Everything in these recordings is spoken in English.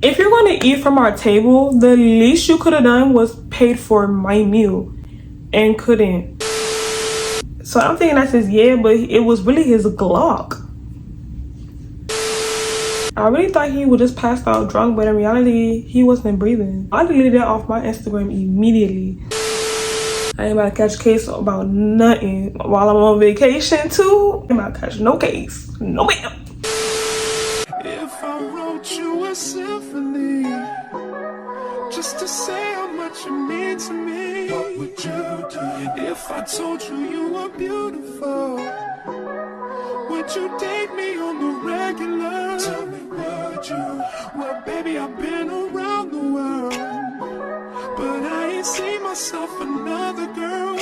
If you're going to eat from our table, the least you could have done was paid for my meal and couldn't. So I'm thinking that's his but it was really his Glock. I really thought he would just pass out drunk, but in reality, he wasn't breathing. I deleted it off my Instagram immediately. I ain't about to catch a case about nothing while I'm on vacation too. I ain't about to catch no case. No ma'am. If I wrote you a symphony just to say how much you mean to me, what would you do? If I told you you were beautiful, would you date me on the regular? Tell me, would you? Well, baby, I've been around the world, but I ain't seen myself another girl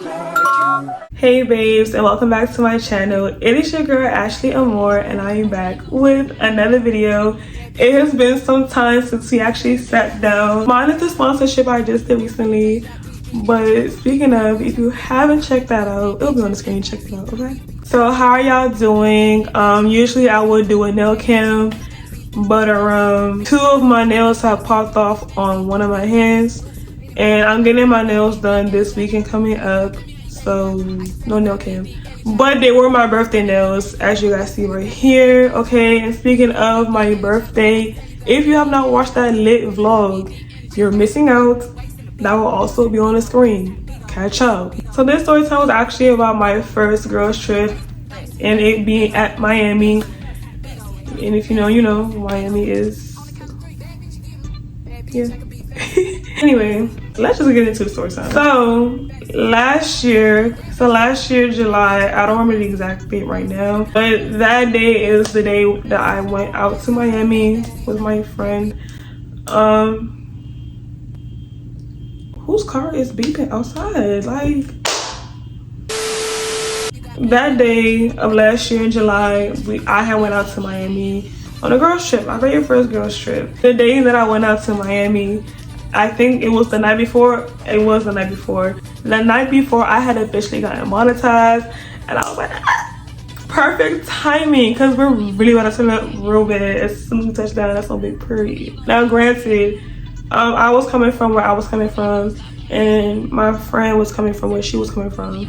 like you. Hey babes, and welcome back to my channel. It is your girl iamashleyamour, and I am back with another video. It has been some time since we actually sat down. Mine is the sponsorship I just did recently, but speaking of, if you haven't checked that out, it'll be on the screen. Check it out, okay? So how are y'all doing? Usually I would do a nail cam, but two of my nails have popped off on one of my hands, and I'm getting my nails done this weekend coming up, so no nail cam. But they were my birthday nails, as you guys see right here, okay? And speaking of my birthday, if you have not watched that lit vlog, you're missing out. That will also be on the screen. Catch up. So this story time was actually about my first girls trip and it being at Miami. And if you know, you know, Miami is, yeah. Anyway, let's just get into the story time. So last year July, I don't remember the exact date right now, but that day is the day that I went out to Miami with my friend. Whose car is beeping outside? Like, that day of last year in July, I had went out to Miami on a girls trip, my very first girls trip. The day that I went out to Miami, I think it was the night before. It was the night before. The night before, I had officially gotten monetized, and I was like, perfect timing, because we're really about to turn up real bad as soon as we touch down. That's no big period. Now, granted, I was coming from where I was coming from, and my friend was coming from where she was coming from.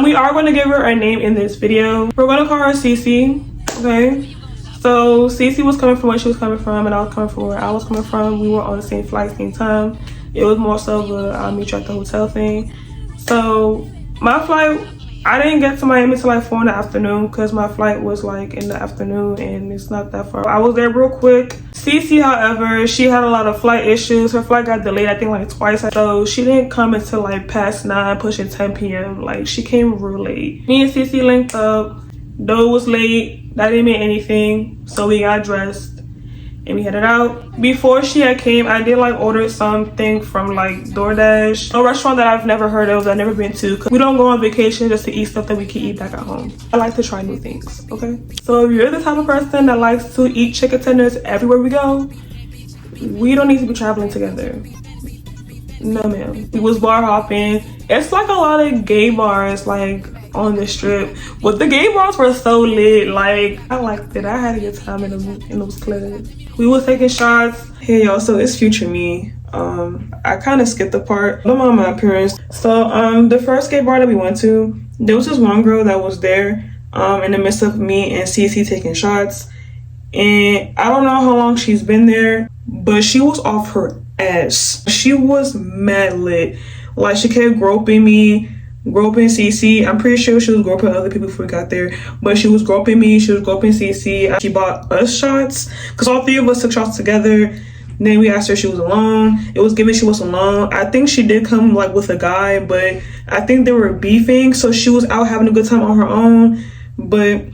We are going to give her a name in this video. We're going to call her Cece, okay? So Cece was coming from where she was coming from, and I was coming from where I was coming from. We were on the same flight, same time. It was more so of a I'll meet you at the hotel thing. So my flight, I didn't get to Miami till like 4 in the afternoon because my flight was like in the afternoon and it's not that far. I was there real quick. Cece, however, she had a lot of flight issues. Her flight got delayed, I think like twice. So she didn't come until like past 9, pushing 10 p.m. Like, she came real late. Me and Cece linked up. Though it was late, that didn't mean anything. So we got dressed and we headed out. Before she had came, I did like order something from like DoorDash, a restaurant that I've never heard of, that I've never been to. Cause we don't go on vacation just to eat stuff that we can eat back at home. I like to try new things, okay? So if you're the type of person that likes to eat chicken tenders everywhere we go, we don't need to be traveling together. No ma'am. We was bar hopping. It's like a lot of gay bars like on the strip, but the gay bars were so lit. Like, I liked it. I had a good time in those clubs. We was taking shots. Hey y'all, so it's future me. I kind of skipped the part about my appearance. So the first gay bar that we went to, there was this one girl that was there in the midst of me and Cece taking shots, and I don't know how long she's been there, but she was off her ass. She was mad lit. Like, she kept groping me, groping Cece. I'm pretty sure she was groping other people before we got there, but she was groping me, she was groping Cece. She bought us shots because all 3 of us took shots together. Then we asked her if she was alone. It was given she was alone. I think she did come like with a guy, but I think they were beefing, so she was out having a good time on her own. But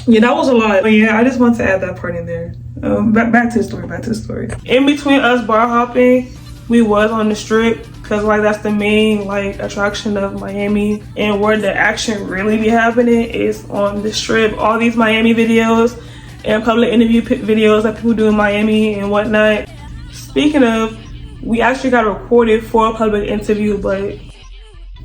yeah, that was a lot. But yeah, I just want to add that part in there. Back to the story. In between us bar hopping, we was on the strip, because like that's the main like attraction of Miami, and where the action really be happening is on the strip. All these Miami videos and public interview videos that people do in Miami and whatnot. Speaking of, we actually got recorded for a public interview, but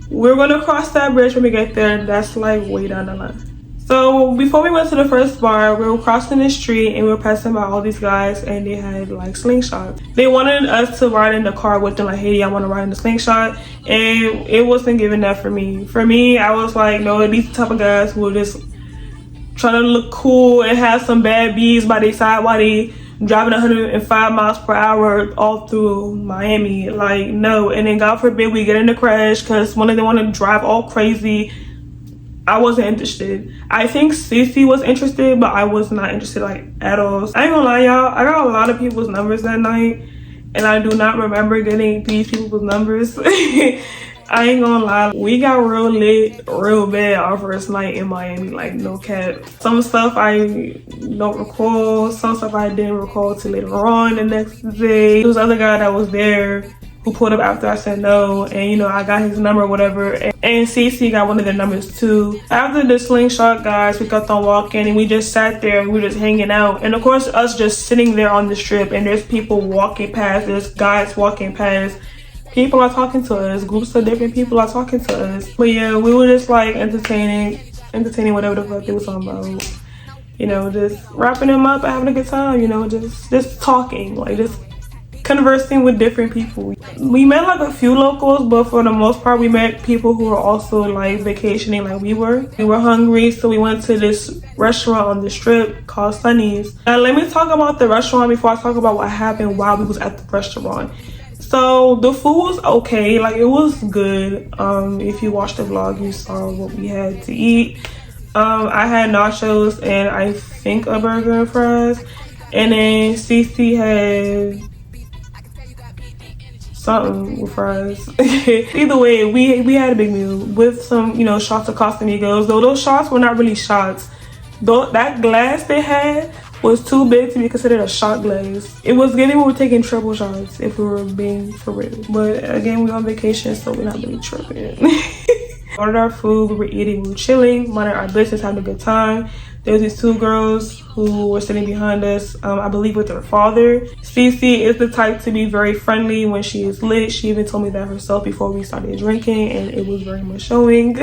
we're gonna cross that bridge when we get there. That's like way down the line. So before we went to the first bar, we were crossing the street and we were passing by all these guys and they had like slingshots. They wanted us to ride in the car with them, like, hey, I want to ride in the slingshot, and it wasn't giving that for me. For me, I was like, no, these type of guys who are just trying to look cool and have some bad bees by their side while they driving 105 miles per hour all through Miami. Like, no. And then God forbid we get in a crash because one of them want to drive all crazy. I wasn't interested. I think Cece was interested, but I was not interested, like, at all. I ain't gonna lie, y'all, I got a lot of people's numbers that night and I do not remember getting these people's numbers. I ain't gonna lie, we got real lit real bad our first night in Miami, like, no cap. Some stuff I don't recall, some stuff I didn't recall till later on the next day. There was other guy that was there who pulled up after I said no, and you know, I got his number or whatever, and Cece got one of their numbers too. After the slingshot guys, we got on walking and we just sat there and we were just hanging out, and of course us just sitting there on the strip and there's people walking past, there's guys walking past, people are talking to us, groups of different people are talking to us. But yeah, we were just like entertaining whatever the fuck they was talking about, you know, just wrapping them up and having a good time, you know, just talking, like just conversing with different people. We met like a few locals, but for the most part we met people who were also like vacationing like we were. We were hungry, so we went to this restaurant on the strip called Sunny's. Now let me talk about the restaurant before I talk about what happened while we was at the restaurant. So the food was okay, like it was good. If you watched the vlog, you saw what we had to eat. I had nachos and I think a burger and fries, and then Cece had something with fries. Either way, we had a big meal with some, you know, shots of Casamigos. Though those shots were not really shots. Though that glass they had was too big to be considered a shot glass. It was getting, we were taking triple shots if we were being for real. But again, we on vacation, so we're not really tripping. Ordered our food, we were eating, we were chilling, minding our business, having a good time. There was these two girls who were sitting behind us, I believe with their father. Cece is the type to be very friendly when she is lit. She even told me that herself before we started drinking, and it was very much showing.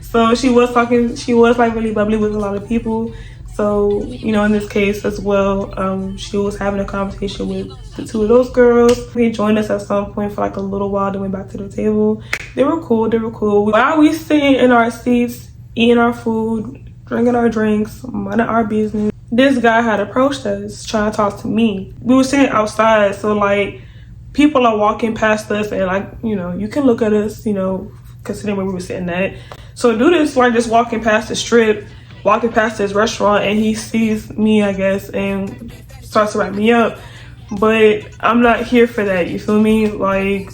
So she was like really bubbly with a lot of people. So, you know, in this case as well, she was having a conversation with the two of those girls. They joined us at some point for like a little while, then went back to the table. They were cool. While we sitting in our seats, eating our food, drinking our drinks, minding our business, this guy had approached us trying to talk to me. We were sitting outside, so like people are walking past us and like, you know, you can look at us, you know, considering where we were sitting at. So dude is like just walking past the strip, walking past this restaurant, and he sees me, I guess, and starts to wrap me up. But I'm not here for that, you feel me? Like,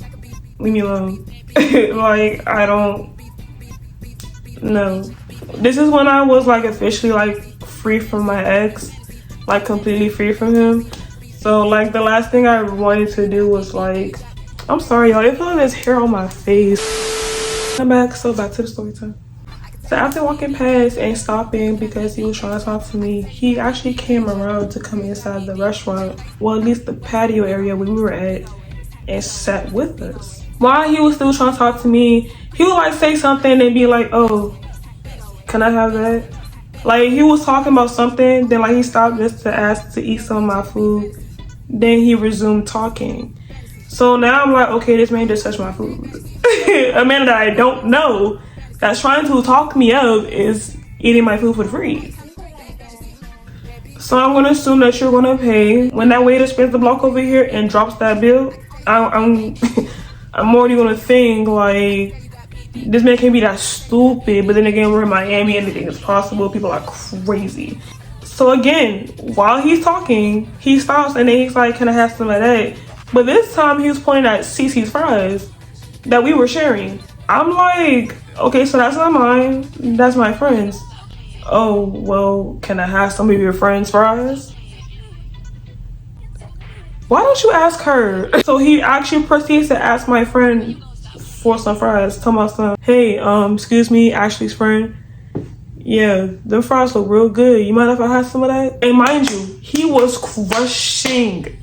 leave me alone. Like, I don't know. This is when I was like officially like free from my ex, like completely free from him. So like the last thing I wanted to do was like, I'm sorry y'all, I feel like there's hair on my face. I'm back, so back to the story time. So after walking past and stopping because he was trying to talk to me, he actually came around to come inside the restaurant, well at least the patio area where we were at, and sat with us. While he was still trying to talk to me, he would like say something and be like, oh, can I have that? Like he was talking about something, then like he stopped just to ask to eat some of my food, then he resumed talking. So now I'm like, okay, this man just touched my food. A man that I don't know that's trying to talk me up is eating my food for free. So I'm gonna assume that you're gonna pay. When that waiter spins the block over here and drops that bill, I'm already gonna think like, this man can't be that stupid. But then again, we're in Miami, anything is possible. People are crazy. So again, while he's talking, he stops and then he's like, can I have some of that? But this time he was pointing at Cece's fries that we were sharing. I'm like, okay, so that's not mine, that's my friend's. Oh, well, can I have some of your friend's fries? Why don't you ask her? So he actually proceeds to ask my friend for some fries. Tell my son, hey, excuse me, Ashley's friend. Yeah, the fries look real good. You mind if I have some of that? And mind you, he was crushing.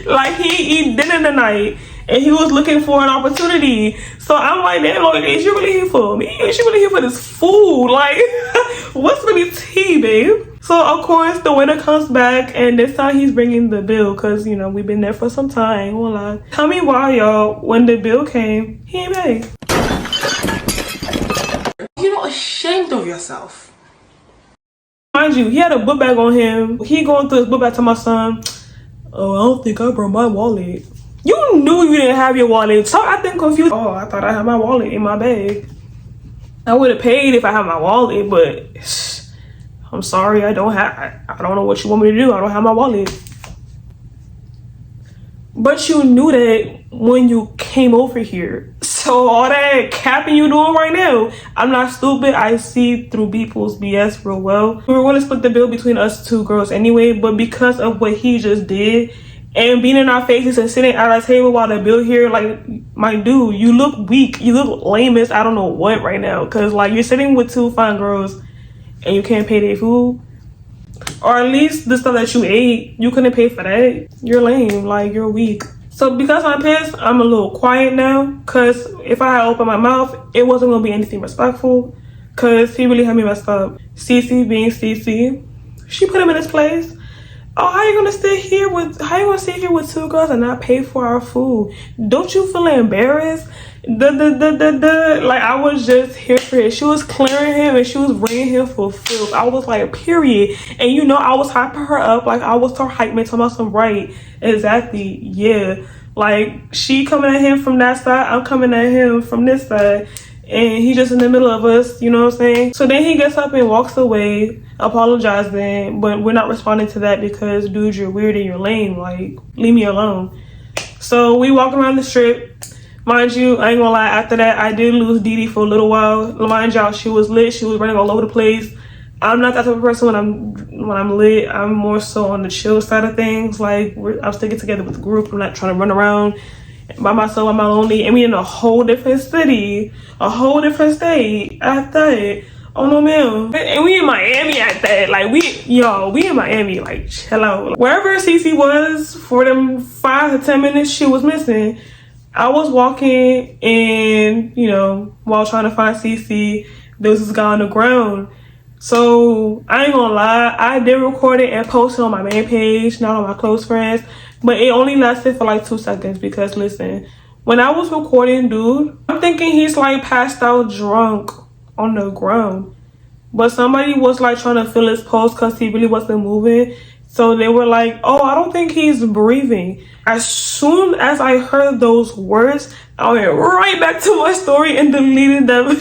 Like he eat dinner tonight and he was looking for an opportunity. So I'm like, damn, like, is you really here for me? Is you really here for this food? Like, what's gonna be tea, babe? So of course the waiter comes back, and this time he's bringing the bill, because you know we've been there for some time. Hold on. Tell me why, y'all, when the bill came, he ain't pay. You're not ashamed of yourself. Mind you, he had a book bag on him. He going through his book bag to my son. Oh, I don't think I brought my wallet. You knew you didn't have your wallet. So I think confused. Oh, I thought I had my wallet in my bag. I would have paid if I had my wallet, but I'm sorry, I don't know what you want me to do. I don't have my wallet. But you knew that when you came over here. So all that capping you doing right now, I'm not stupid. I see through people's BS real well. We were going to split the bill between us two girls anyway, but because of what he just did and being in our faces and sitting at our table while the bill here, like, my dude, you look weak. You look lame as I don't know what right now, because like you're sitting with two fine girls and you can't pay their food. Or at least the stuff that you ate, you couldn't pay for that. You're lame, like you're weak. So because I'm pissed, I'm a little quiet now, because if I had opened my mouth, it wasn't gonna be anything respectful, because he really had me messed up. Cece being Cece, she put him in his place. Oh, how you gonna sit here with two girls and not pay for our food? Don't you feel embarrassed? Like, I was just here for it. She was clearing him and she was bringing him for filth. I was like, period. And you know, I was hyping her up. Like, I was her hype man, talking about some right. Exactly, yeah. Like, she coming at him from that side, I'm coming at him from this side. And he just in the middle of us, you know what I'm saying? So then he gets up and walks away, apologizing, but we're not responding to that because, dude, you're weird and you're lame. Like, leave me alone. So we walk around the strip. Mind you, I ain't gonna lie, after that, I did lose Dee Dee for a little while. Mind y'all, she was lit. She was running all over the place. I'm not that type of person when I'm lit. I'm more so on the chill side of things. Like, I'm sticking together with the group. I'm not trying to run around by myself. I'm lonely, and we in a whole different city, a whole different state at that. Oh no, ma'am. And we in Miami at that. Like, we in Miami. Like, chill out. Wherever Cece was for them 5 to 10 minutes she was missing, I was walking, and you know, while trying to find Cece, there was this guy on the ground. So I ain't gonna lie, I did record it and post it on my main page, not on my close friends, but it only lasted for like 2 seconds, because listen, when I was recording, dude, I'm thinking he's like passed out drunk on the ground, but somebody was like trying to fill his pulse because he really wasn't moving. So they were like, oh, I don't think he's breathing. As soon as I heard those words, I went right back to my story and deleted them.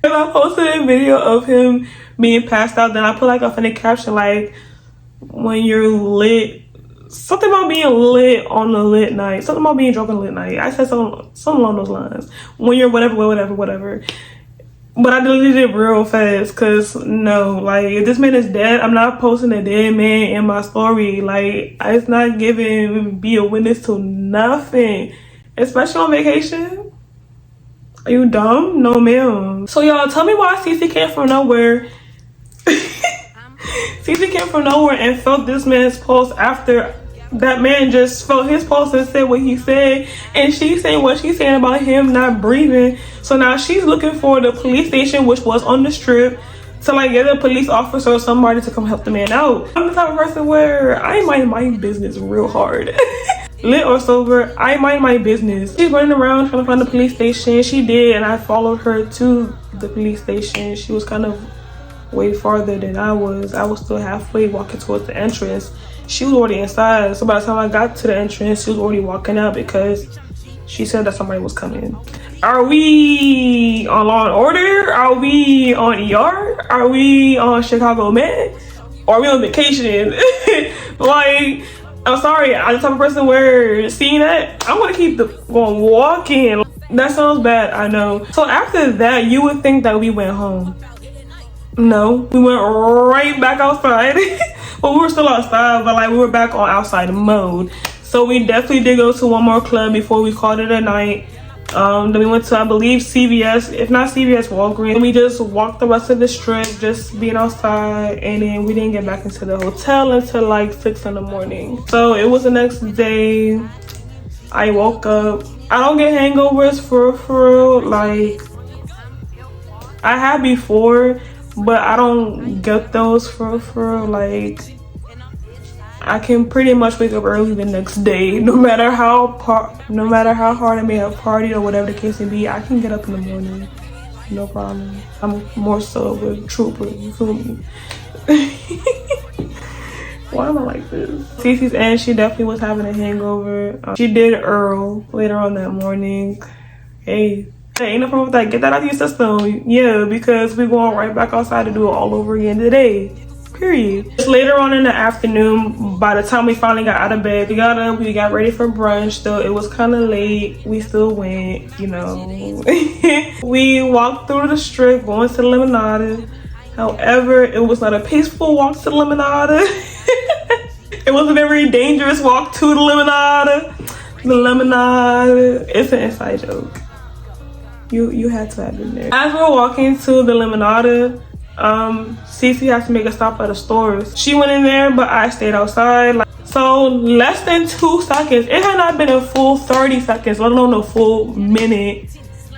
And I posted a video of him being passed out. Then I put like a funny caption, like, when you're lit, something about being lit on a lit night, something about being drunk on a lit night. I said something along those lines. When you're whatever. But I deleted it real fast, because no, like, if this man is dead, I'm not posting a dead man in my story. Like, it's not giving be a witness to nothing, especially on vacation. Are you dumb? No, ma'am. So y'all, tell me why Cece came from nowhere. Cece came from nowhere and felt this man's pulse after that man just felt his pulse and said what he said, and she's saying what she's saying about him not breathing. So now she's looking for the police station, which was on the strip, to like get a police officer or somebody to come help the man out. I'm the type of person where I mind my business real hard. Lit or sober, I mind my business. She's running around trying to find the police station. She did, and I followed her to the police station. She was kind of way farther than I was. I was still halfway walking towards the entrance. She was already inside, so by the time I got to the entrance, she was already walking out because she said that somebody was coming. Are we on Law and Order? Are we on ER? Are we on Chicago Med? Or are we on vacation? Like, I'm sorry, I'm the type of person where seeing that, I want to keep going walking. That sounds bad, I know. So after that, you would think that we went home. No, we went right back outside. Well, we were still outside, but like we were back on outside mode. So we definitely did go to one more club before we called it a night. Then we went to, I believe, CVS, if not CVS, Walgreens. And we just walked the rest of the strip, just being outside, and then we didn't get back into the hotel until like 6 in the morning. So it was the next day. I woke up. I don't get hangovers for real. Like, I have before, but I don't get those for real. Like, I can pretty much wake up early the next day, no matter how hard I may have partied or whatever the case may be. I can get up in the morning, no problem. I'm more so of a trooper, you feel me? Why am I like this? Cece's aunt, she definitely was having a hangover. She did Earl later on that morning. Hey, ain't no problem with that. Get that out of your system. Yeah, because we're going right back outside to do it all over again today. Period. Just later on in the afternoon, by the time we finally got out of bed, we got up, we got ready for brunch. Though it was kind of late, we still went, you know. We walked through the strip going to the Lemonade. However, it was not a peaceful walk to the Lemonade. It was a very dangerous walk to the Lemonade. The Lemonade, it's an inside joke. You had to have been there. As we're walking to the Lemonade, Cece has to make a stop at the stores. She went in there, but I stayed outside. So less than 2 seconds. It had not been a full 30 seconds, let alone a full minute,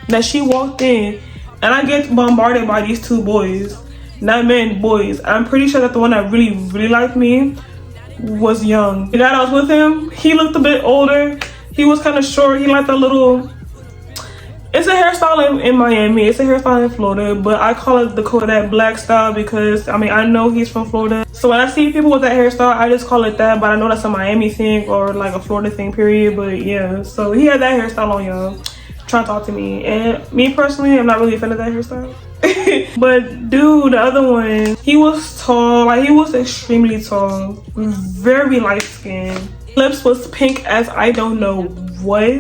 that she walked in, and I get bombarded by these 2 boys. Not men, boys. I'm pretty sure that the one that really liked me was young. The guy that was with him, he looked a bit older. He was kind of short. He liked a little... It's a hairstyle in Miami. It's a hairstyle in Florida, but I call it the Kodak black style because, I mean, I know he's from Florida. So when I see people with that hairstyle, I just call it that, but I know that's a Miami thing or like a Florida thing, period. But yeah, so he had that hairstyle on, y'all. Trying to talk to me. And me personally, I'm not really a fan of that hairstyle. But dude, the other one, he was tall. Like, he was extremely tall. Very light skinned. Lips was pink as I don't know what.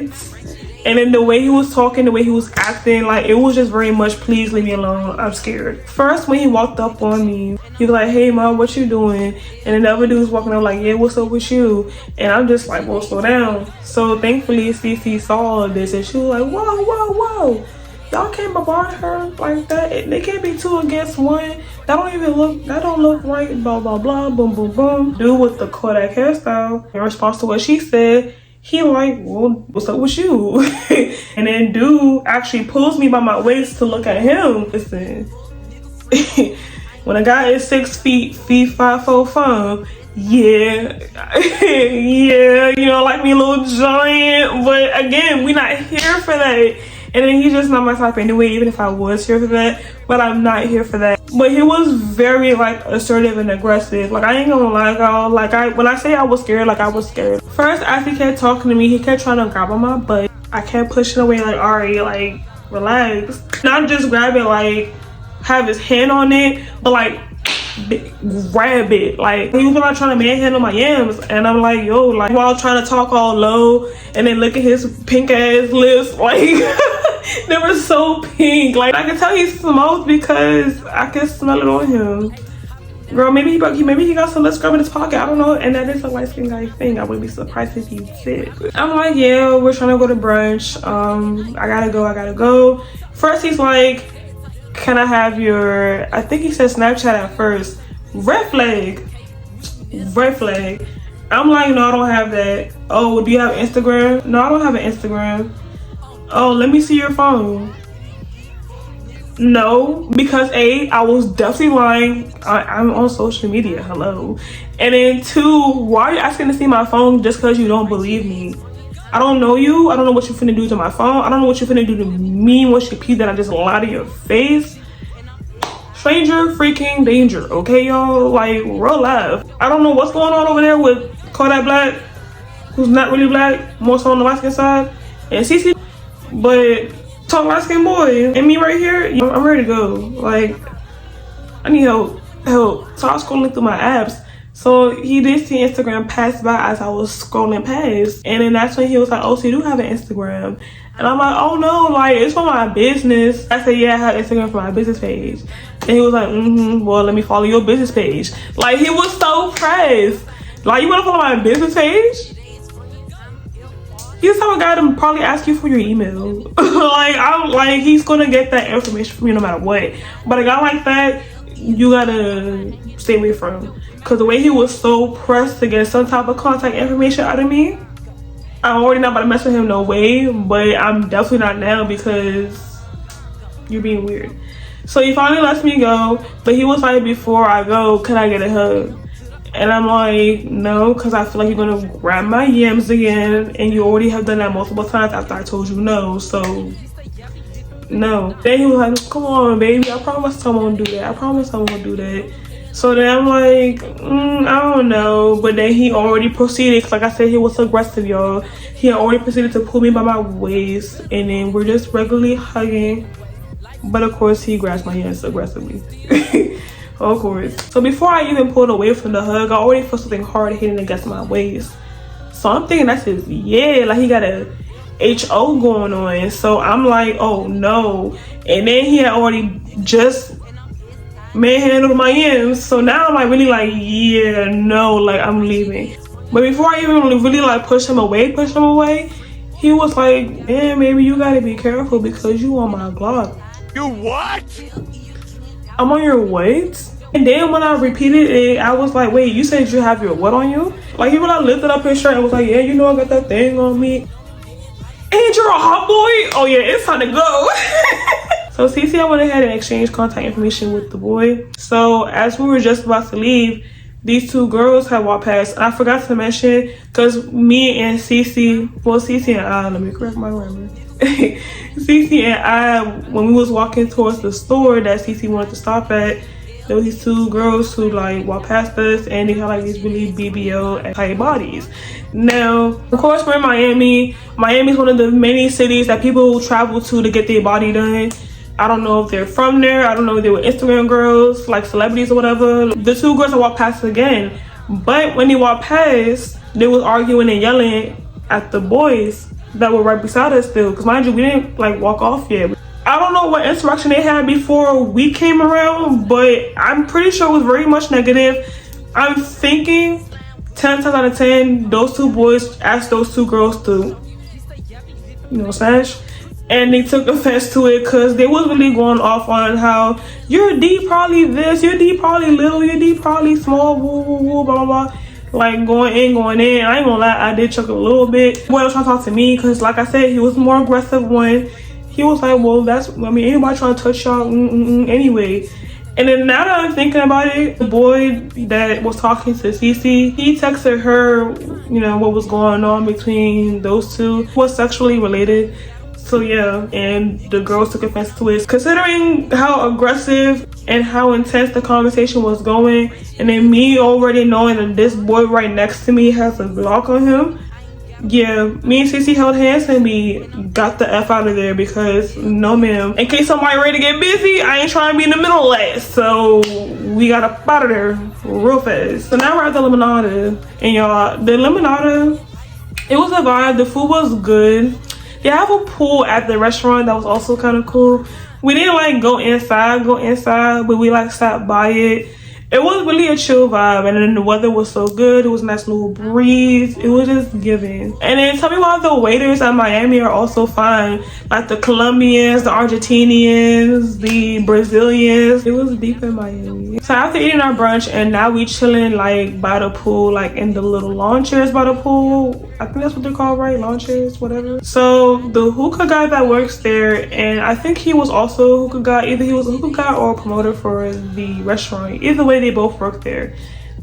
And then the way he was talking, the way he was acting, like, it was just very much, please leave me alone, I'm scared. First, when he walked up on me, he was like, hey mom, what you doing? And then the other dude was walking up like, yeah, what's up with you? And I'm just like, well, slow down. So thankfully Cece saw all of this and she was like, whoa, y'all can't bombard her like that. They can't be 2 against 1. That don't look right, blah blah blah, boom boom boom. Dude with the Kodak hairstyle, in response to what she said, he like, well, what's up with you? And then dude actually pulls me by my waist to look at him. Listen, when a guy is 6 feet, 5 4 5, yeah, yeah, you know, like me a little giant. But again, we not here for that. And then he's just not my type anyway, even if I was here for that. But I'm not here for that. But he was very like assertive and aggressive. Like, I ain't gonna lie, y'all. Like, when I say I was scared, like, I was scared. First, as he kept talking to me, he kept trying to grab on my butt. I kept pushing away like, alright, like, relax. Not just grab it, like, have his hand on it, but like, grab it. Like, he was like trying to manhandle my yams, and I'm like, yo, like, while trying to talk all low and then look at his pink ass lips, like they were so pink. Like, I could tell he smoked because I could smell it on him. Girl, maybe he got some lip scrub in his pocket, I don't know. And that is a light skin guy thing. I wouldn't be surprised if he did. I'm like, yeah, we're trying to go to brunch. I gotta go. First he's like, can I have your, I think he said Snapchat at first. Red flag. I'm like, no, I don't have that. Oh, do you have Instagram? No, I don't have an Instagram. Oh, let me see your phone. No, because A, I was definitely lying. I'm on social media, hello. And then 2, why are you asking to see my phone just because you don't believe me? I don't know you. I don't know what you finna do to my phone. I don't know what you finna do to me once you peep that I just lied to your face. Stranger freaking danger, okay, y'all? Like, real life. I don't know what's going on over there with Kodak Black, who's not really black, more so on the light skin side, and Cece, but tall light skin boy, and me right here, I'm ready to go. Like, I need help. So I was scrolling through my apps. So he did see Instagram pass by as I was scrolling past. And then that's when he was like, oh, so you do have an Instagram? And I'm like, oh no, like, it's for my business. I said, yeah, I have Instagram for my business page. And he was like, well, let me follow your business page. Like, he was so pressed. Like, you wanna follow my business page? He's the type of guy to probably ask you for your email. Like, he's gonna get that information from you no matter what. But a guy like that, you gotta stay away from. Because the way he was so pressed to get some type of contact information out of me, I'm already not about to mess with him, no way, but I'm definitely not now because you're being weird. So he finally lets me go, but he was like, before I go, can I get a hug? And I'm like, no, because I feel like you're gonna grab my yams again, and you already have done that multiple times after I told you no, so no. Then he was like, come on, baby, I promise I won't do that. I promise I won't do that. So then I'm like, I don't know. But then he already proceeded, cause like I said, he was aggressive, y'all. He already proceeded to pull me by my waist, and then we're just regularly hugging. But of course, he grabs my hands aggressively. Of course. So before I even pulled away from the hug, I already felt something hard hitting against my waist. So I'm thinking that's his, yeah, like he got a HO going on. So I'm like, oh no. And then he had already just manhandled my ends. So now I'm like really like, yeah, no, like I'm leaving. But before I even really like push him away, he was like, man, maybe you gotta be careful because you on my Glock. You what? I'm on your what? And then when I repeated it, I was like, wait, you said you have your what on you? Like he would like lifted up his shirt and was like, yeah, you know I got that thing on me. And you're a hot boy? Oh yeah, it's time to go. So Cece, I went ahead and exchanged contact information with the boy. So as we were just about to leave, these two girls had walked past. And I forgot to mention, because me and Cece, well Cece and I, let me correct my grammar. Cece and I, when we was walking towards the store that Cece wanted to stop at, there were these two girls who like walked past us and they had like these really BBL type bodies. Now, of course, we're in Miami. Miami's one of the many cities that people travel to get their body done. I don't know if they're from there. I don't know if they were Instagram girls, like celebrities or whatever. The two girls walked past again. But when they walked past, they was arguing and yelling at the boys that were right beside us still. Because mind you, we didn't like walk off yet. I don't know what interaction they had before we came around, but I'm pretty sure it was very much negative. I'm thinking 10 times out of 10, those two boys asked those two girls to, you know, smash. And they took offense to it because they was really going off on how you're D probably this, you're D probably little, you're D probably small, woo, woo, woo, blah, blah, blah. Like going in. I ain't gonna lie, I did chuckle a little bit. Boy was trying to talk to me because like I said, he was more aggressive when he was like, well, anybody trying to touch y'all anyway. And then now that I'm thinking about it, the boy that was talking to Cece, he texted her, you know, what was going on between those two was sexually related. So yeah, and the girls took offense to it. Considering how aggressive and how intense the conversation was going, and then me already knowing that this boy right next to me has a Glock on him, yeah, me and Cece held hands and we got the F out of there because no ma'am. In case somebody ready to get busy, I ain't trying to be in the middle last. So we got up out of there real fast. So now we're at the Limonada. And y'all, the Limonada, it was a vibe. The food was good. They have a pool at the restaurant that was also kind of cool. We didn't like go inside, but we like stopped by it. It was really a chill vibe, and then the weather was so good. It was a nice little breeze. It was just giving. And then tell me why the waiters at Miami are also fine. Like the Colombians, the Argentinians, the Brazilians. It was deep in Miami. So after eating our brunch, and now we chilling like by the pool, like in the little lawn chairs by the pool. I think that's what they're called, right? Lawn chairs, whatever. So the hookah guy that works there, and I think he was also a hookah guy. Either he was a hookah guy or a promoter for the restaurant. Either way, they both work there.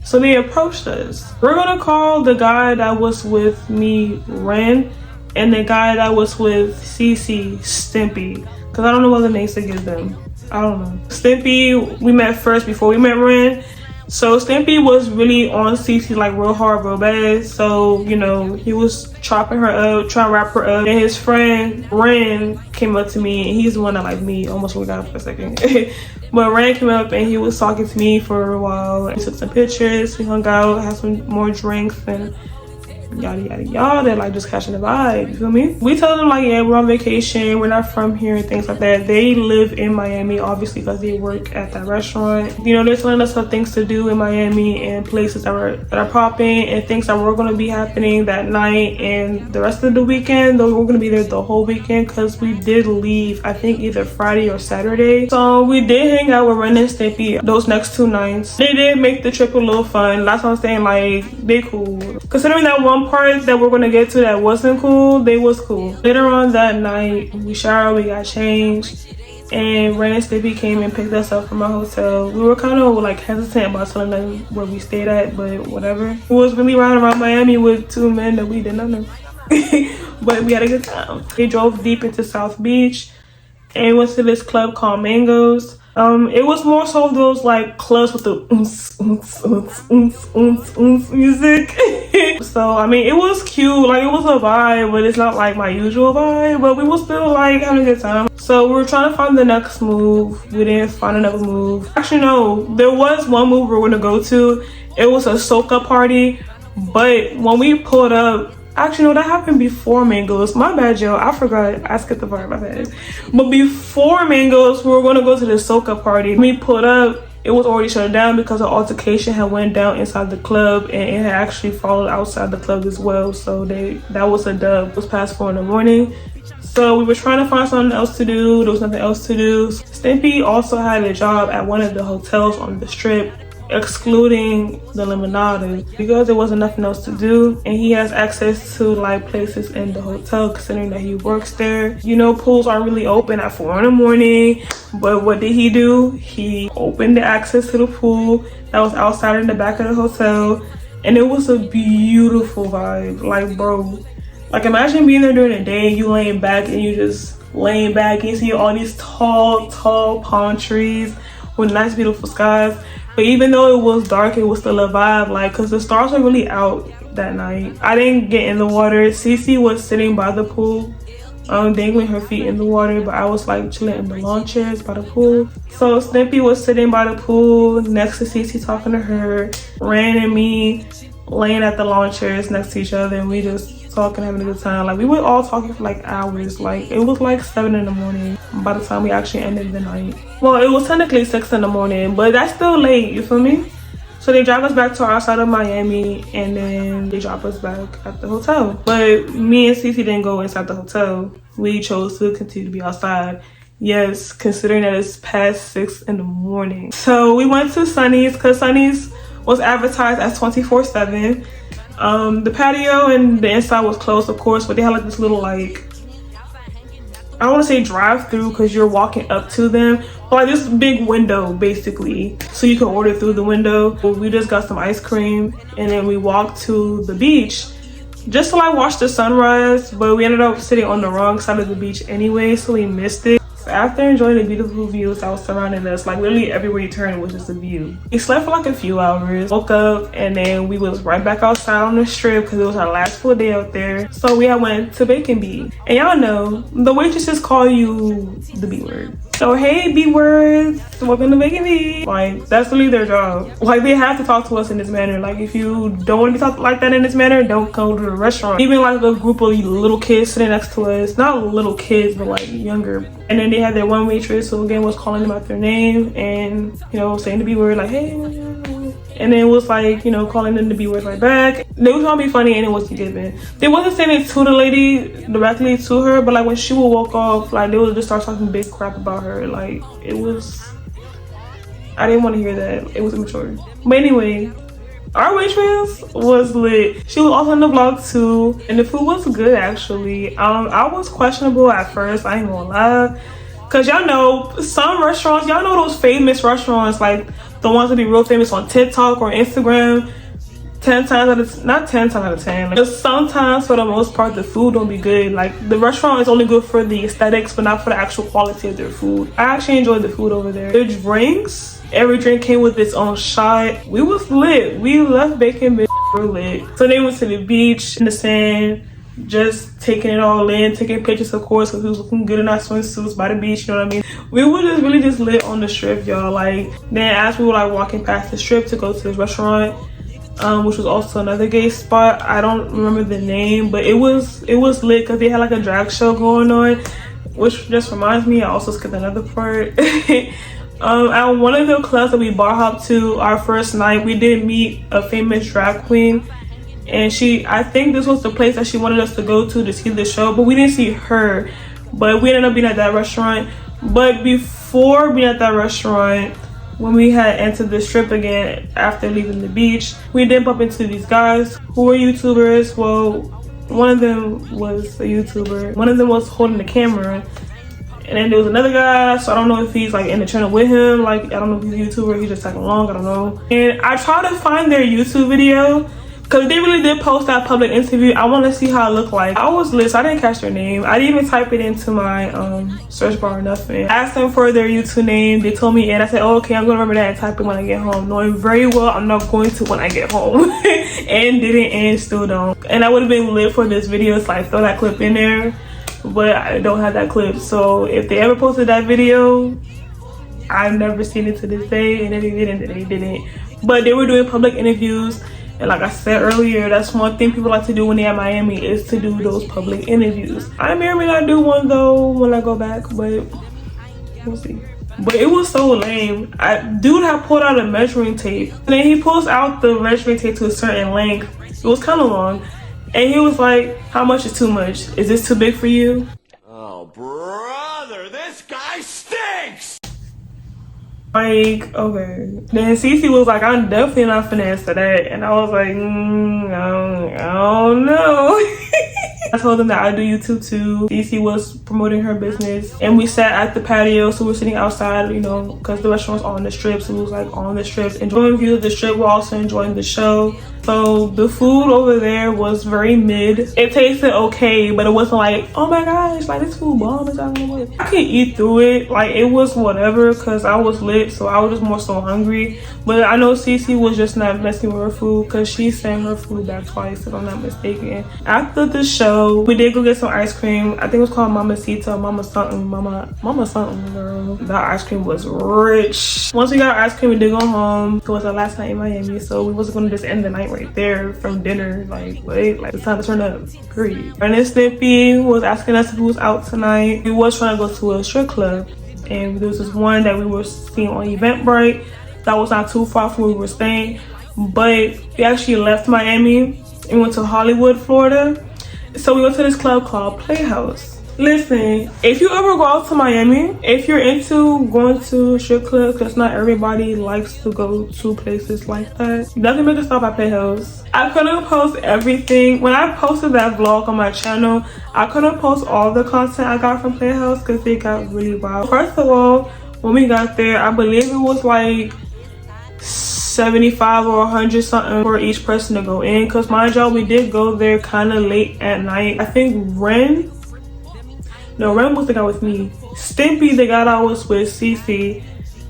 So they approached us. We're gonna call the guy that was with me Ren, and the guy that was with Cece Stimpy, because I don't know what the names to give them. I don't know. Stimpy we met first before we met Ren. So Stimpy was really on Cece like real hard, real bad. So, you know, he was chopping her up, trying to wrap her up. And his friend Ren came up to me, and he's the one that like me. Almost forgot for a second. But Ren came up and he was talking to me for a while. We took some pictures, we hung out, had some more drinks, and yada yada yada, like just catching the vibe, you feel me? We told them like, yeah, we're on vacation, we're not from here and things like that. They live in Miami obviously because they work at that restaurant. You know, they're telling us some things to do in Miami and places that are popping and things that were going to be happening that night and the rest of the weekend. Though we're going to be there the whole weekend because we did leave I think either Friday or Saturday. So we did hang out with Ren and Stimpy those next 2 nights. They did make the trip a little fun. That's what I'm saying, like they cool. Considering that one one part that we're gonna get to that wasn't cool, they was cool. Later on that night, we showered, we got changed, and Ren and Stippy came and picked us up from our hotel. We were kind of like hesitant about telling them where we stayed at, but whatever. It was really riding around Miami with two men that we did not know. But we had a good time. We drove deep into South Beach and went to this club called Mangoes. It was more so those like clubs with the music. So I mean, it was cute, like it was a vibe, but it's not like my usual vibe, but we were still like having a good time. So we were trying to find the next move. We didn't find another move. Actually no, there was one move we were gonna go to. It was a soca party, but when we pulled up, actually, no, that happened before Mangoes. My bad, yo. I forgot. I skipped the part. My bad. But before Mangoes, we were going to go to the soca party. When we pulled up, it was already shut down because an altercation had went down inside the club, and it had actually followed outside the club as well. So that was a dub. It was past 4 in the morning. So we were trying to find something else to do. There was nothing else to do. Stimpy also had a job at one of the hotels on the strip, excluding the Lemonade, because there wasn't nothing else to do, and he has access to like places in the hotel considering that he works there. You know, pools aren't really open at 4 in the morning, but what did he do? He opened the access to the pool that was outside in the back of the hotel, and it was a beautiful vibe. Like, bro, like imagine being there during the day and you laying back and you just laying back and you see all these tall palm trees with nice beautiful skies. But even though it was dark, it was still a vibe, like, because the stars were really out that night. I didn't get in the water. Cece was sitting by the pool, dangling her feet in the water, but I was like chilling in the lawn chairs by the pool. So Snippy was sitting by the pool next to Cece talking to her. Ren and me laying at the lawn chairs next to each other, and we just talking, having a good time. Like, we were all talking for like hours. Like, it was like 7 in the morning by the time we actually ended the night. Well, it was technically 6 in the morning, but that's still late, you feel me? So they drive us back to our side of Miami, and then they drop us back at the hotel. But me and Cece didn't go inside the hotel. We chose to continue to be outside. Yes, considering that it's past 6 in the morning. So we went to Sunny's, because Sunny's was advertised as 24/7. The patio and the inside was closed, of course, but they had like this little, like, I don't want to say drive through because you're walking up to them, but like this big window basically, so you can order through the window. We just got some ice cream and then we walked to the beach just to like watch the sunrise, but we ended up sitting on the wrong side of the beach anyway, so we missed it. After enjoying the beautiful views that was surrounding us, like literally everywhere you turn was just a view. We slept for like a few hours, woke up, and then we was right back outside on the strip because it was our last full day out there. So we had went to Bacon Bee, and y'all know the waitresses call you the B word. So hey B words, welcome to Bacon Bee. Like, that's really their job. Like, they have to talk to us in this manner. Like, if you don't want to be talked like that in this manner, don't come to the restaurant. Even like a group of little kids sitting next to us, not little kids but like younger, and then they had their one waitress who again was calling them out their name and, you know, saying the B word, like, hey, and then it was like, you know, calling them the B word right back. They was trying to be funny and it wasn't given. They wasn't saying it to the lady directly to her, but like when she would walk off, like they would just start talking big crap about her. Like, it was, I didn't want to hear that. It was immature. But anyway, our waitress was lit. She was also in the vlog too, and the food was good actually. I was questionable at first, I ain't gonna lie, because y'all know some restaurants, y'all know those famous restaurants, like the ones that be real famous on TikTok or Instagram, 10 times out of, not 10 times out of 10, like, sometimes for the most part the food don't be good. Like, the restaurant is only good for the aesthetics but not for the actual quality of their food. I actually enjoyed the food over there. The drinks, every drink came with its own shot. We was lit. We left Bacon Bee lit. So they went to the beach in the sand, just taking it all in, taking pictures of course because we was looking good in our swimsuits by the beach, you know what I mean? We were just really just lit on the strip, y'all. Like, then as we were like walking past the strip to go to this restaurant, which was also another gay spot, I don't remember the name, but it was lit because they had like a drag show going on, which just reminds me, I also skipped another part. At one of the clubs that we bar hopped to our first night, we did meet a famous drag queen, and I think this was the place that she wanted us to go to see the show, but we didn't see her. But we ended up being at that restaurant. But before being at that restaurant, when we had entered the strip again after leaving the beach, we did bump into these guys who were YouTubers. Well, one of them was a YouTuber. One of them was holding the camera. And then there was another guy, so I don't know if he's like in the channel with him. Like, I don't know if he's a YouTuber, he's just tagging along, I don't know. And I tried to find their YouTube video because they really did post that public interview. I want to see how it looked like. I was lit, so I didn't catch their name. I didn't even type it into my search bar or nothing. I asked them for their YouTube name. They told me, and I said, oh, okay, I'm gonna remember that and type it when I get home, knowing very well I'm not going to when I get home. And didn't, and still don't. And I would have been lit for this video, so I throw that clip in there, but I don't have that clip. So if they ever posted that video, I've never seen it to this day. And if they didn't, then they didn't. But they were doing public interviews. And like I said earlier, that's one thing people like to do when they're in Miami, is to do those public interviews. I may or may not do one though when I go back, but we'll see. But it was so lame. Dude had pulled out a measuring tape, and then he pulls out the measuring tape to a certain length. It was kind of long, and he was like, how much is too much? Is this too big for you? Oh, brother, this guy stinks! Like, okay. Then Cece was like, I'm definitely not finna answer that. And I was like, I don't know. I told them that I do YouTube too. Cece was promoting her business, and we sat at the patio, so we're sitting outside, you know, because the restaurant's on the strip, so we was like on the strip, enjoying views of the strip. We're also enjoying the show. So the food over there was very mid. It tasted okay, but it wasn't like, oh my gosh, like this food bomb. I could eat through it. Like, it was whatever, because I was lit, so I was just more so hungry. But I know Cece was just not messing with her food, because she sent her food back twice, if I'm not mistaken. After the show, we did go get some ice cream. I think it was called Mamacita, Mama something, girl. That ice cream was rich. Once we got our ice cream, we did go home. It was our last night in Miami, so we wasn't gonna just end the night right there from dinner. Like, wait, like, it's time to turn up, period. And then Snippy was asking us if we was out tonight. We was trying to go to a strip club, and there was this one that we were seeing on Eventbrite that was not too far from where we were staying, but we actually left Miami and went to Hollywood, Florida. So we went to this club called Playhouse. Listen, if you ever go out to Miami, if you're into going to strip clubs, because not everybody likes to go to places like that, definitely make a stop at Playhouse. I couldn't post everything. When I posted that vlog on my channel, I couldn't post all the content I got from Playhouse because it got really wild. First of all, when we got there, I believe it was like 75 or 100 something for each person to go in, because mind y'all, we did go there kind of late at night. I think Ren was the guy with me. Stimpy, the guy that was with Cece,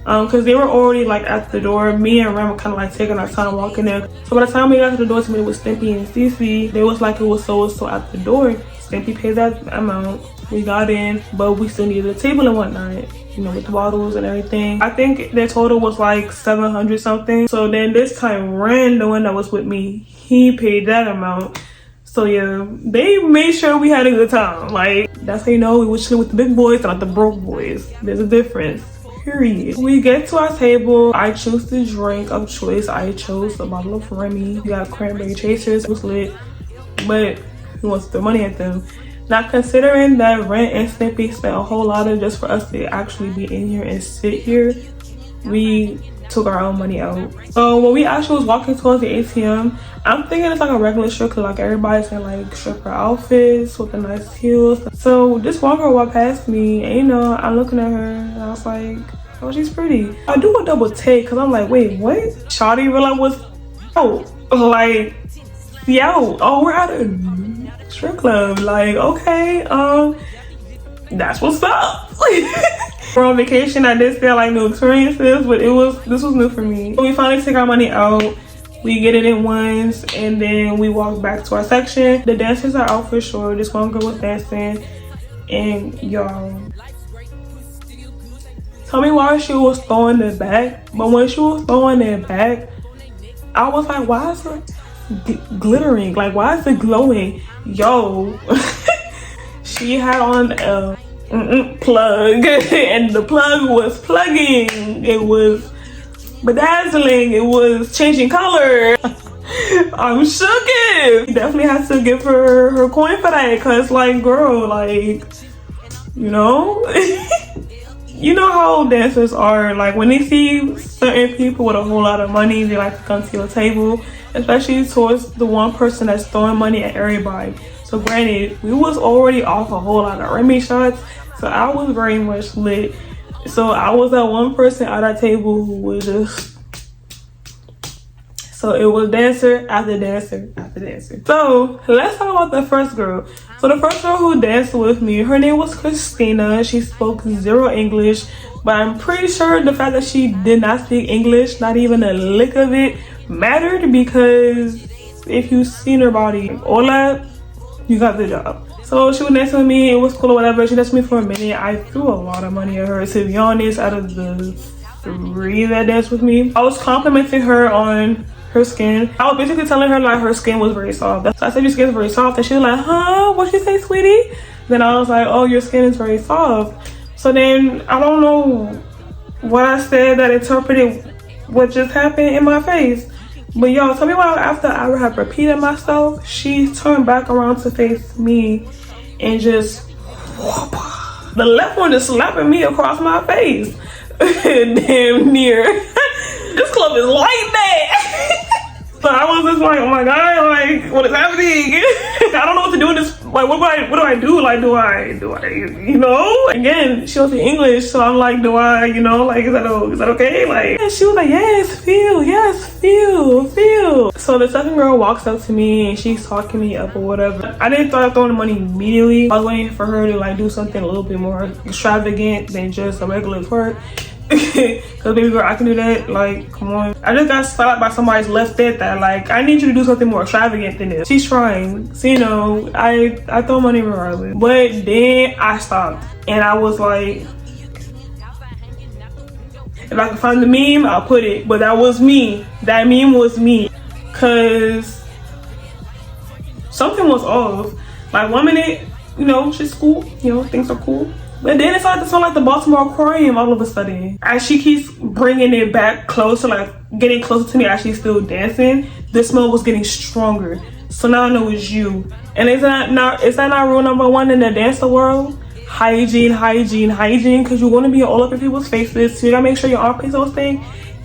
because they were already like at the door. Me and Ren were kind of like taking our time walking there. So by the time we got to the door to meet with Stimpy and Cece, they was like, it was so at the door. Stimpy paid that amount. We got in, but we still needed a table and whatnot, you know, with the bottles and everything. I think their total was like 700 something. So then this time Ren, the one that was with me, he paid that amount. So yeah, they made sure we had a good time. Like, that's how you know we was chilling with the big boys, not the broke boys. There's a difference, period. We get to our table. I choose the drink of choice. I chose a bottle of Remy. We got cranberry chasers. It was lit, but who wants to throw money at them? Not considering that Ren and Snippy spent a whole lot of just for us to actually be in here and sit here, we took our own money out. So when we actually was walking towards the ATM, I'm thinking it's like a regular strip club, like everybody's in like stripper outfits with the nice heels. So this one girl walked past me, and you know, I'm looking at her and I was like, oh, she's pretty. I do a double take because I'm like, wait, what? Shawty realized was, oh, like, yo, oh, we're at a strip club. Like, okay, that's what's up. We're on vacation. I did feel like new experiences, but this was new for me. So we finally take our money out. We get it in ones, and then we walk back to our section. The dancers are out for sure. This one girl was dancing, and y'all, tell me why she was throwing it back. But when she was throwing it back, I was like, why is it glittering? Like, why is it glowing? Yo, she had on a plug, and the plug was plugging. It was bedazzling. It was changing color. I'm shook. You definitely have to give her coin for that, because like, girl, like, you know. you know how dancers are, like when they see certain people with a whole lot of money, they like to come to your table, especially towards the one person that's throwing money at everybody. So granted, we was already off a whole lot of Remy shots, so I was very much lit. So I was that one person at that table who was just, so it was dancer after dancer after dancer. So let's talk about the first girl. So the first girl who danced with me, her name was Christina. She spoke zero English, but I'm pretty sure the fact that she did not speak English, not even a lick of it, mattered, because if you seen her body, all that, you got the job. So she was dancing with me, it was cool or whatever. She danced with me for a minute. I threw a lot of money at her, to be honest. Out of the 3 that danced with me, I was complimenting her on her skin. I was basically telling her like her skin was very soft. So I said your skin is very soft, and she was like, huh, what'd you say, sweetie? Then I was like, oh, your skin is very soft. So then I don't know what I said that interpreted what just happened in my face. But yo, tell me why after I had repeated myself, she turned back around to face me and just whoop, the left one just slapping me across my face. Damn near. This club is like that. So I was just like, oh my god, like what is happening? I don't know what to do in this. Like what do I do? Like do I you know? Again, she don't speak English, so I'm like, do I, you know, like is that okay? Like, and she was like, yes, feel. So the second girl walks up to me and she's talking me up or whatever. I didn't start throwing the money immediately. I was waiting for her to like do something a little bit more extravagant than just a regular twerk. Cause baby girl, I can do that. Like, come on. I just got slapped by somebody's left foot that like, I need you to do something more extravagant than this. She's trying. So you know, I throw money regardless. But then I stopped and I was like, if I can find the meme, I'll put it. But that was me. That meme was me. Cause something was off. Like 1 minute, you know, she's cool. You know, things are cool. But then it started to smell like the Baltimore Aquarium all of a sudden. As she keeps bringing it back closer, like getting closer to me as she's still dancing, the smell was getting stronger. So now I know it's you. And is that not rule number 1 in the dancer world? Hygiene, because you're going to be all up in people's faces. So you got to make sure your armpits don't stink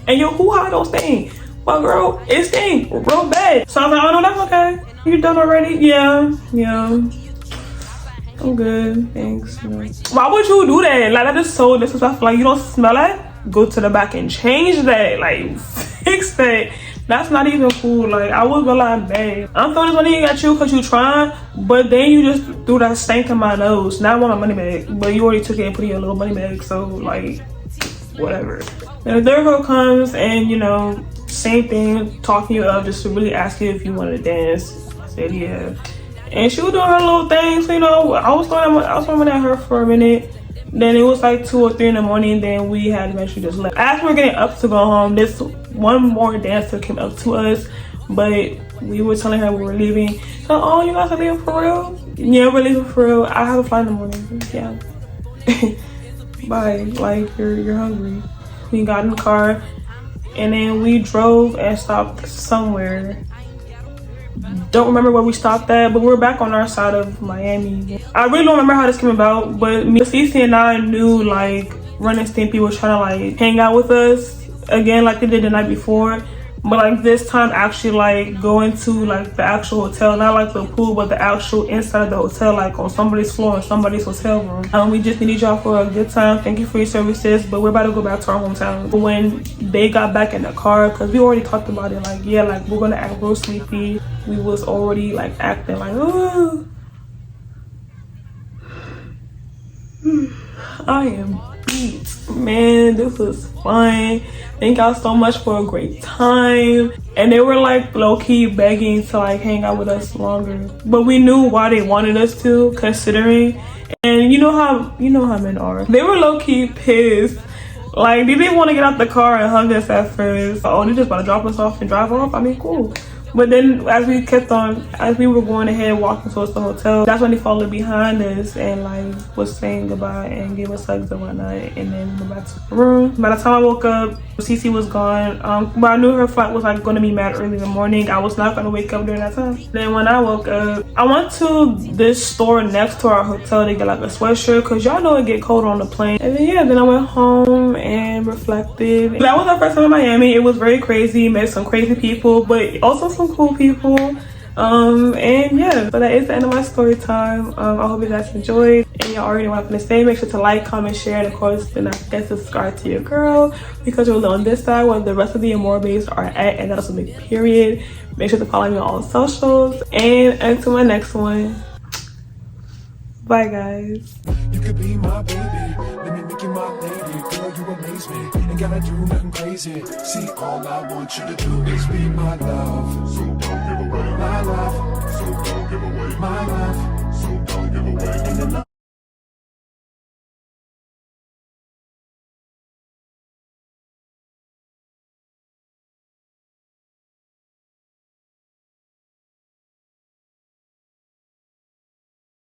and your hoo-ha don't stink. But girl, it stink real bad. So I was like, oh no, that's okay. You done already? Yeah. I'm good, thanks. Why would you do that? Like, that is so disrespectful. Like, you don't smell that? Go to the back and change that. Like, fix that. That's not even cool. Like, I would be like, babe, I'm throwing this money at you because you trying, but then you just threw that stank in my nose. Now I want my money back, but you already took it and put it in your little money bag, so, like, whatever. Then the third girl comes and, you know, same thing, talking you up just to really ask you if you wanted to dance. I said, yeah. And she was doing her little things, so, you know, I was swimming at her for a minute. Then it was like 2 or 3 in the morning. Then we had eventually just left. As we were getting up to go home, this one more dancer came up to us, but we were telling her we were leaving. So, oh, you guys are leaving for real? Yeah, we're leaving for real. I have a flight in the morning. Yeah. Bye. Like, you're hungry. We got in the car, and then we drove and stopped somewhere. Don't remember where we stopped at, but we're back on our side of Miami. I really don't remember how this came about, but me, Cece, and I knew like Ren and Stimpy was trying to like hang out with us again like they did the night before, but like this time actually like going to like the actual hotel, not like the pool, but the actual inside of the hotel, like on somebody's floor in somebody's hotel room. We just needed y'all for a good time. Thank you for your services, but we're about to go back to our hometown. But when they got back in the car, because we already talked about it, like yeah, like we're gonna act real sleepy. We was already like acting like, oh, I am beat. Man, this was fun. Thank y'all so much for a great time. And they were like low-key begging to like hang out with us longer, but we knew why they wanted us to, considering. And you know how men are. They were low-key pissed. Like they didn't want to get out the car and hug us at first. Oh, they just about to drop us off and drive off. I mean, cool. But then as we were going ahead walking towards the hotel, that's when they followed behind us and like was saying goodbye and gave us hugs and whatnot, and then we went back to the room. By the time I woke up, Cece was gone, but I knew her flight was like going to be mad early in the morning. I was not going to wake up during that time. Then when I woke up, I went to this store next to our hotel to get like a sweatshirt because y'all know it get cold on the plane. And then yeah, then I went home and reflected. That was our first time in Miami. It was very crazy, met some crazy people, but also some cool people. And yeah, so that is the end of my story time. I hope you guys enjoyed, and y'all already know what I'm gonna say. Make sure to like, comment, share, and of course do not forget to subscribe to your girl, because you're on this side where the rest of the Amour babes are at, and that's a big period. Make sure to follow me on all socials, and until my next one, bye guys. You could be my baby, let me make you my lady. Girl, you amaze me, ain't gotta do nothing crazy. See, all I want you to do is be my love. So don't give away my love. So don't give away.